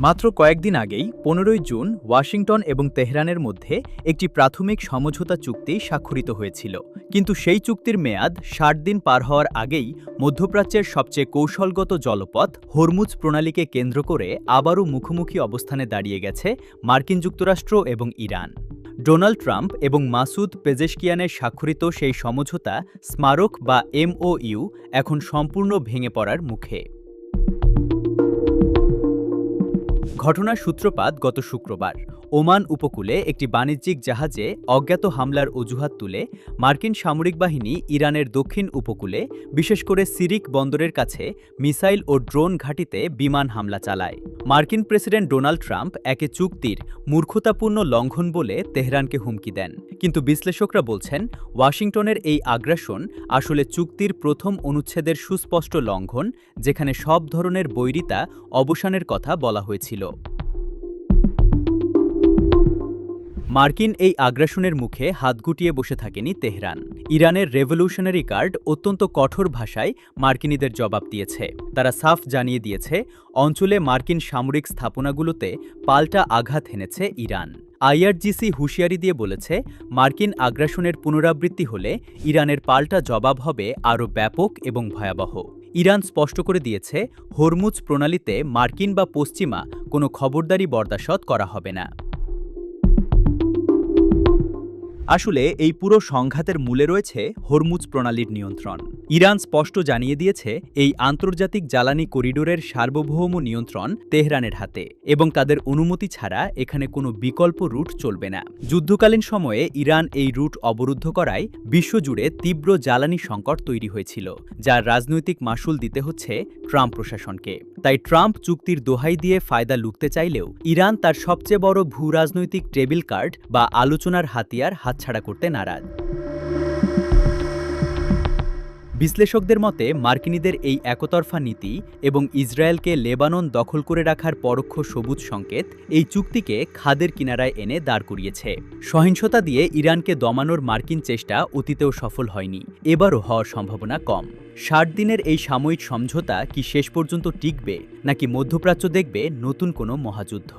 মাত্র কয়েকদিন আগেই ১৫ই জুন ওয়াশিংটন এবং তেহরানের মধ্যে একটি প্রাথমিক সমঝোতা চুক্তি স্বাক্ষরিত হয়েছিল, কিন্তু সেই চুক্তির মেয়াদ ৬০ দিন পার হওয়ার আগেই মধ্যপ্রাচ্যের সবচেয়ে কৌশলগত জলপথ হরমুজ প্রণালীকে কেন্দ্র করে আবারও মুখোমুখি অবস্থানে দাঁড়িয়ে গেছে মার্কিন যুক্তরাষ্ট্র এবং ইরান। ডোনাল্ড ট্রাম্প এবং মাসুদ পেজেশকিয়ানের স্বাক্ষরিত সেই সমঝোতা স্মারক বা MOU এখন সম্পূর্ণ ভেঙে পড়ার মুখে। ঘটনার সূত্রপাত গত শুক্রবার ওমান উপকূলে একটি বাণিজ্যিক জাহাজে অজ্ঞাত হামলার অজুহাত তুলে মার্কিন সামরিক বাহিনী ইরানের দক্ষিণ উপকূলে, বিশেষ করে সিরিক বন্দরের কাছে মিসাইল ও ড্রোন ঘাঁটিতে বিমান হামলা চালায়। মার্কিন প্রেসিডেন্ট ডোনাল্ড ট্রাম্প একে চুক্তির মূর্খতাপূর্ণ লঙ্ঘন বলে তেহরানকে হুমকি দেন, কিন্তু বিশ্লেষকরা বলছেন ওয়াশিংটনের এই আগ্রাসন আসলে চুক্তির প্রথম অনুচ্ছেদের সুস্পষ্ট লঙ্ঘন, যেখানে সব ধরনের বৈরিতা অবসানের কথা বলা হয়েছিল। মার্কিন এই আগ্রাসনের মুখে হাত গুটিয়ে বসে থাকেনি তেহরান। ইরানের রেভলিউশনারি গার্ড অত্যন্ত কঠোর ভাষায় মার্কিনীদের জবাব দিয়েছে। তারা সাফ জানিয়ে দিয়েছে, অঞ্চলে মার্কিন সামরিক স্থাপনাগুলোতে পাল্টা আঘাত হেনেছে ইরান। IRGC হুঁশিয়ারি দিয়ে বলেছে, মার্কিন আগ্রাসনের পুনরাবৃত্তি হলে ইরানের পাল্টা জবাব হবে আরও ব্যাপক এবং ভয়াবহ। ইরান স্পষ্ট করে দিয়েছে, হরমুজ প্রণালীতে মার্কিন বা পশ্চিমা কোনো খবরদারি বরদাশত করা হবে না। আসলে এই পুরো সংঘাতের মূলে রয়েছে হরমুজ প্রণালীর নিয়ন্ত্রণ। ইরান স্পষ্ট জানিয়ে দিয়েছে, এই আন্তর্জাতিক জ্বালানি করিডোরের সার্বভৌম নিয়ন্ত্রণ তেহরানের হাতে এবং তাদের অনুমতি ছাড়া এখানে কোনো বিকল্প রুট চলবে না। যুদ্ধকালীন সময়ে ইরান এই রুট অবরুদ্ধ করায় বিশ্বজুড়ে তীব্র জ্বালানি সংকট তৈরি হয়েছিল, যার রাজনৈতিক মাশুল দিতে হচ্ছে ট্রাম্প প্রশাসনকে। তাই ট্রাম্প চুক্তির দোহাই দিয়ে ফায়দা লুকতে চাইলেও ইরান তার সবচেয়ে বড় ভূরাজনৈতিক টেবিল কার্ড বা আলোচনার হাতিয়ার হাতছাড়া করতে নারাজ। বিশ্লেষকদের মতে, মার্কিনীদের এই একতরফা নীতি এবং ইসরায়েলকে লেবানন দখল করে রাখার পরোক্ষ সবুজ সংকেত এই চুক্তিকে খাদের কিনারায় এনে দাঁড় করিয়েছে। সহিংসতা দিয়ে ইরানকে দমানোর মার্কিন চেষ্টা অতীতেও সফল হয়নি, এবারও হওয়ার সম্ভাবনা কম। ৬০ দিনের এই সাময়িক সমঝোতা কি শেষ পর্যন্ত টিকবে, নাকি মধ্যপ্রাচ্য দেখবে নতুন কোনো মহাযুদ্ধ?